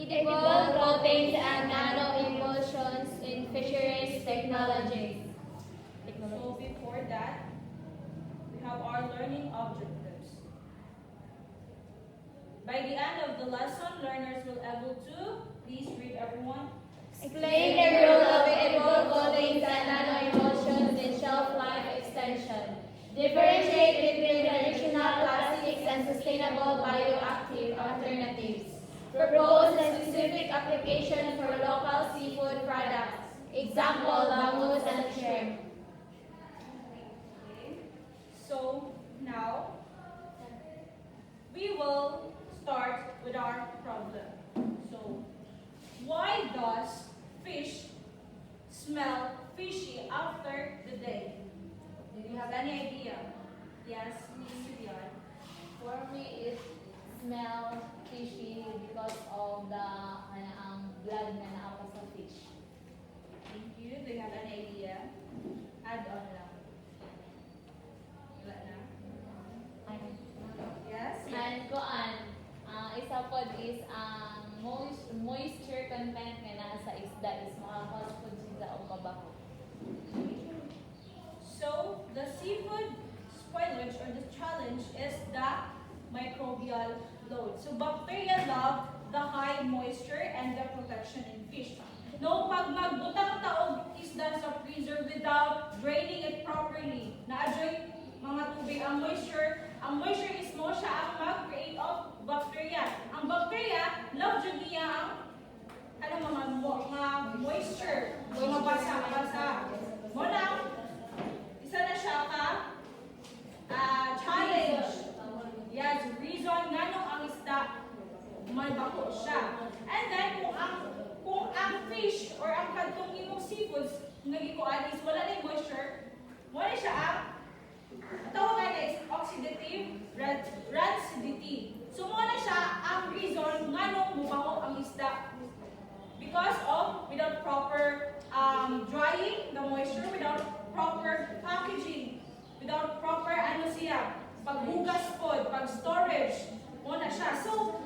edible coatings and nano-emulsions in fisheries technologies. So before that, we have our learning objectives. By the end of the lesson, learners will able to, please read everyone. Explain the role of edible coatings and nano-emulsions in shelf life extension. Differentiate between traditional plastics and sustainable bioactive alternatives. Propose a specific application for local seafood products. Example, bangus and shrimp. Okay. So now we will start with our problem. So why does fish smell fishy after the day? Do you have any idea? Yes, Miss Vivian. For me, it smells fishy because of the blood na naapa sa fish. Thank you. Do you have any idea? Add on lang. Wala na? Yes? And isa po is ang moisture content nga naa sa isda is makakause po siya o mabaho. So, the seafood spoilage or the challenge is the microbial load. So, bacteria love the high moisture and the protection in fish. No, pag magbutang taog isda sa freezer without draining it properly, na-adjoy mga tubig ang moisture is mo siya ang mag-create of bacteria. Ang bacteria, love dyan niya ang mga moisture, mga basa. Mo lang, isa na siya ka challenge. Yes, reason nga nung ang isda may bako siya. And then kung ang fish or ang kantong imong seafoods nagikuan is wala na moisture, wala siya ang tawagan na is oxidative rancidity. So mo na siya ang reason nga nung mubango ang isda. Because of without proper drying the moisture, without proper packaging, without proper paghugas pod, pag-storage, mo na siya. So,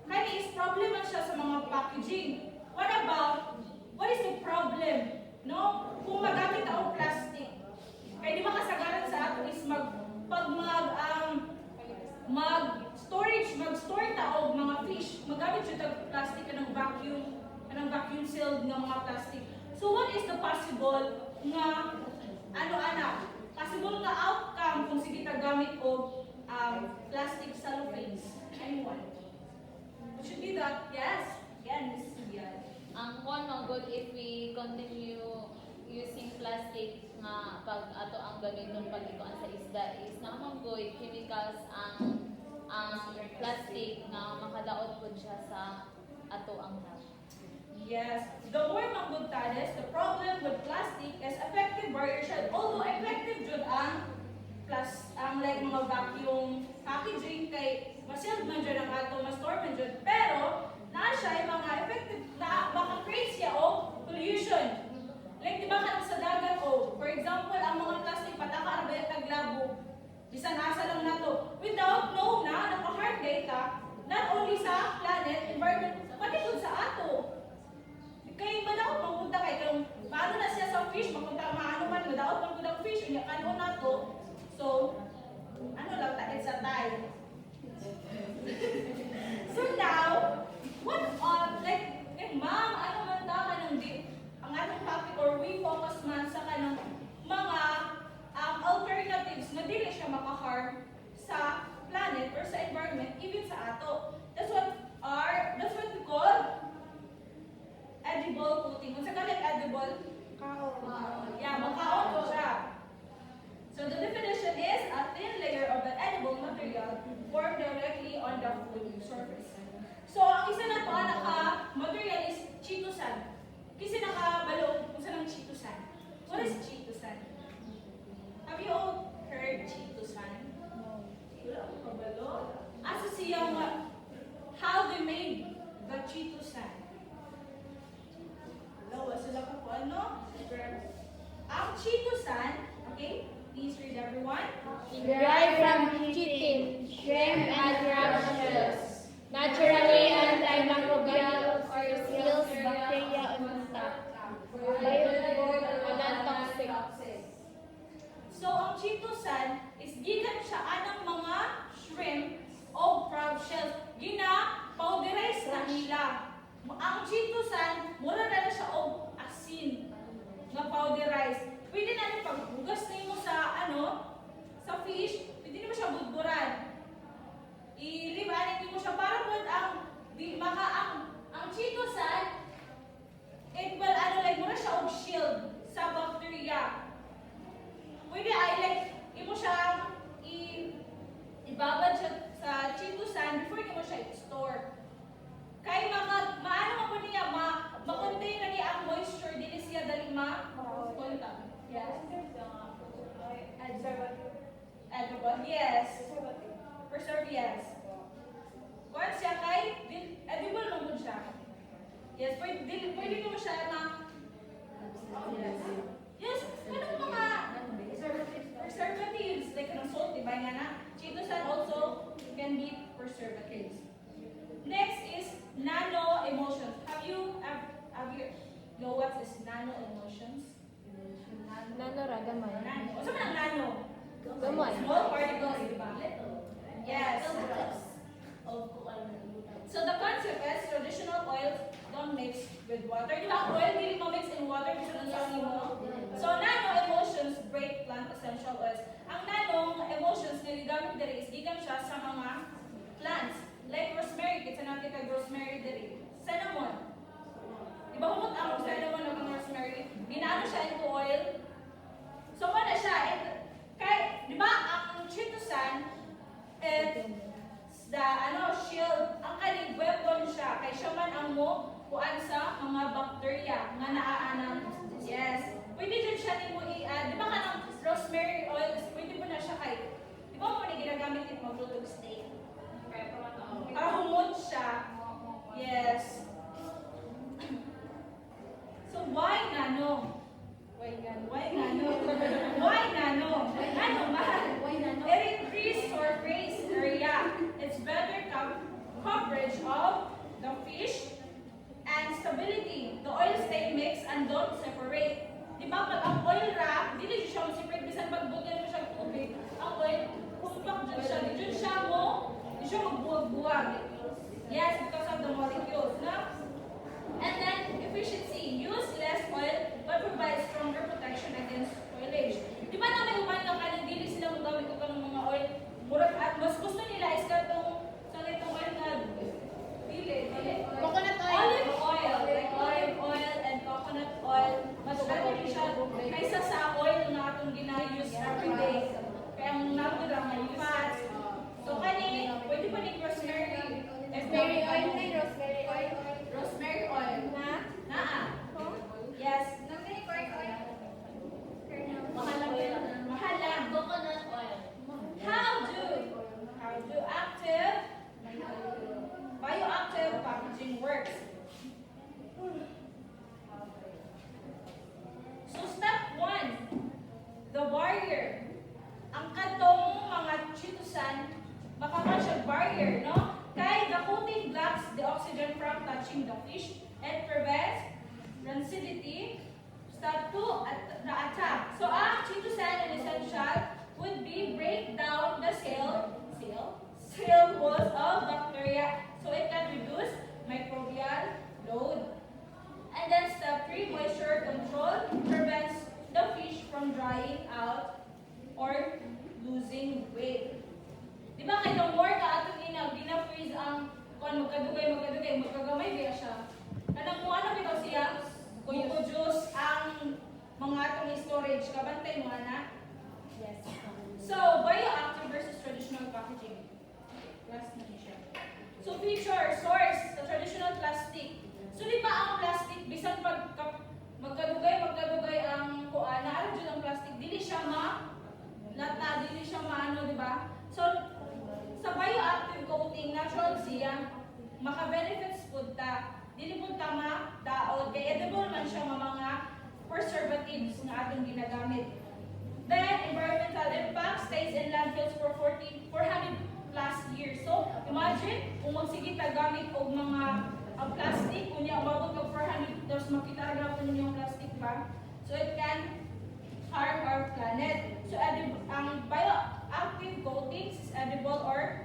kani is problem man siya sa mga packaging. What is the problem? No? Kung magamit ako plastic, kaya di makasagaran sa ato is mag-store taog mga fish, magamit siya tag plastic kanang vacuum sealed nga mga plastic. So what is the possible nga possible nga outcome kung sige tagamit og plastic cellophanes? Anyone? What should be that? Yes? Yan, Miss Vivian. Ang no good if we continue using plastic nga pag ato ang gamiton pag-ikuan sa isda is naman good chemicals ang plastic nga makadaot po siya sa ato ang health. Yes, the more magudtades, the problem with plastic is effective barrier siya. Although effective jud ang like mga vacuum packaging kay ma-sealed man jud ang ato, ma-store man jud, pero naa siya mga effective na baka create siya o pollution. Like di ba kanang sa dagat o for example ang mga plastic pataka arbay taglabo bisan asa lang nato without know na naka-hard data not only sa planet, environment, pati pud sa ato. Kay madaot magpunta kay kung paano na siya sa fish, magpunta maano man madaot man pud ang fish unya kanon nato. So, lang ta sa time. So now, ma'am, ano man ta kanang ang atong topic or we focus man sa kanang mga alternatives na dili siya maka-harm sa planet or sa environment, even sa ato. That's what we call edible coating. Kung sa kalit edible, makaon ko siya. So the definition is a thin layer of the edible material formed directly on the food surface. So ang ang chitosan, mura na siya og asin nga powderized. Pwede na rin paghugas nimo sa sa fish, pwede nimo siya budburan. I-libanin nimo siya para pod ang chitosan, it will like mura siya og shield sa bacteria. Pwede imo siya ibabad siya sa chitosan before nimo siya i-store. Kay maano man po niya, ma-contain na niya ang moisture, dili siya dali ma-contact. Yes. Adsorbent. Yes. Preserve, yes. Once siya kay, edible na mo siya. Yes, pwede mo siya yes, ganun mga preservatives, like salt, diba nga na? Chitosan also can be preservatives. Next is nano emotions. Have you know what is nano emotions? Nano ra gamay. Nano. Ano man ang nano? Gamay. Small particles, diba? Yes. So the concept is traditional oils don't mix with water. Diba oil dili mo mix in water kasi nang mo. So nano emotions break plant essential oils. Ang nano emotions nga gigamit diri is gikan siya sa mga plants. Like rosemary, kita natin kay rosemary diri. Cinnamon. Diba humot ang cinnamon ng rosemary? Ginaano siya into oil. So na siya. Kay, diba ang chitosan, shield, ang kaning weapon siya. Kay siya man ang kuan sa mga bacteria nga naaanan. Yes. Pwede din siya nimo i-add. Diba ka ng rosemary oil, pwede mo na siya kay, diba mo na ginagamit yung maglutog steak? Para humot siya. Yes. So why nano? Why nano? Why nano? Nano mahal. It increase surface area. It's better coverage of the fish and stability. The oil stay mixed and don't separate. Di ba pag ang oil wrap, dili siya mo-separate bisan pagbugan mo siya tubig. Ang oil, kumpak dyan siya magbuwag-buwag. Yes, because of the molecules, no? And then, efficiency. Use less oil but provide stronger protection against spoilage. Di ba na may uman ka kanang dili sila magamit ko ng mga oil? Murag at mas gusto nila is katong sa itong oil na dili. Coconut oil. Olive oil. Like olive oil and coconut oil. Mas better siya kaysa sa oil na atong gina-use everyday. Kaya ang natira may fats. So kani, pwede pa ni rosemary. Rosemary oil na rosemary oil. Rosemary oil. Naa. Yes. Mahal lang. Coconut oil. How do active bioactive packaging works? So step 1, the barrier. Ang katong mga chitosan, makaka siya barrier, no? Kay the coating blocks the oxygen from touching the fish and prevents rancidity. Step 2, the attack. So ang chitosan and essential would be break down the cell walls of bacteria so it can reduce microbial load. And then step 3, moisture control prevents the fish from drying out or losing weight. Di ba kay the more ka atong gina-freeze ang magkadugay, magkagamay biya siya. Kanang kung ano bitaw siya, juice ang mga atong storage. Kabantay mo na? Yes. So, bioactive versus traditional packaging. Last na siya. So, feature, source, the traditional plastic. So, di ba ang plastic, bisan pag magkadugay ang kuana, ano dyan ang plastic, dili siya lata, dili siya maano, di ba? So, sa bioactive coating, natural siya, maka-benefits po ta, dili po tama, daod, kaya edible man siya mga preservatives na atong ginagamit. Then, environmental impact stays in landfills for 400 plus years. So, imagine, kung magsige tagamit og mga plastic, kunya umabot og 400, tapos makita na po ninyo yung plastic ba? So, it can harm our planet. So, ang bioactive coatings is edible or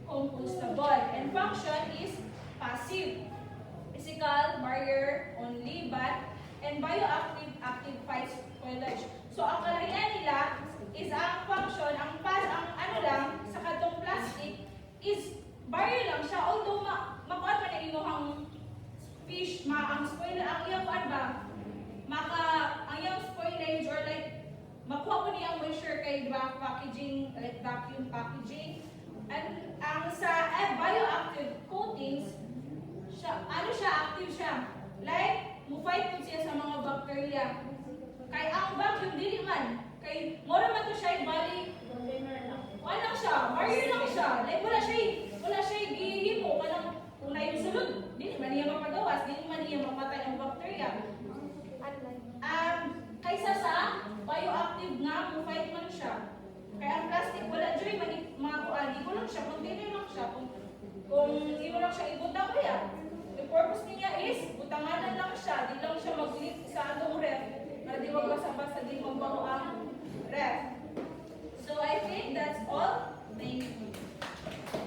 compostable. And function is passive. Physical barrier only, but and bioactive active fights spoilage. So ang kalahian nila is ang function, ang ano lang sa kadtong plastic is barrier lang siya, although makuha man ang inyong fish, ang spoiler, ang iyang kuan ba, ang iyang spoilage or like makuha ko niyang moisture kay packaging, like vacuum packaging. And ang sa bioactive coatings, active siya. Like, mo-fight po siya sa mga bacteria. Kay ang vacuum, dili man. Kay, mora man to siya, bali, ano lang siya, barrier lang siya. Like, wala siya gihimo. Kung na yung sulod, dili man niya mapagawas, dili man niya mapatay ang bacteria. Kaysa sa bioactive nga, mo-fight man siya. Kaya ang plastic, wala dyan mga kuan, di ko lang siya, container lang siya. Kung di mo lang siya ibutang kaya, the purpose niya is, butanganan lang siya, di lang siya mag-leak sa atong ref, para di magbasa-basa, di magbago ang ref. So I think that's all. Thank you.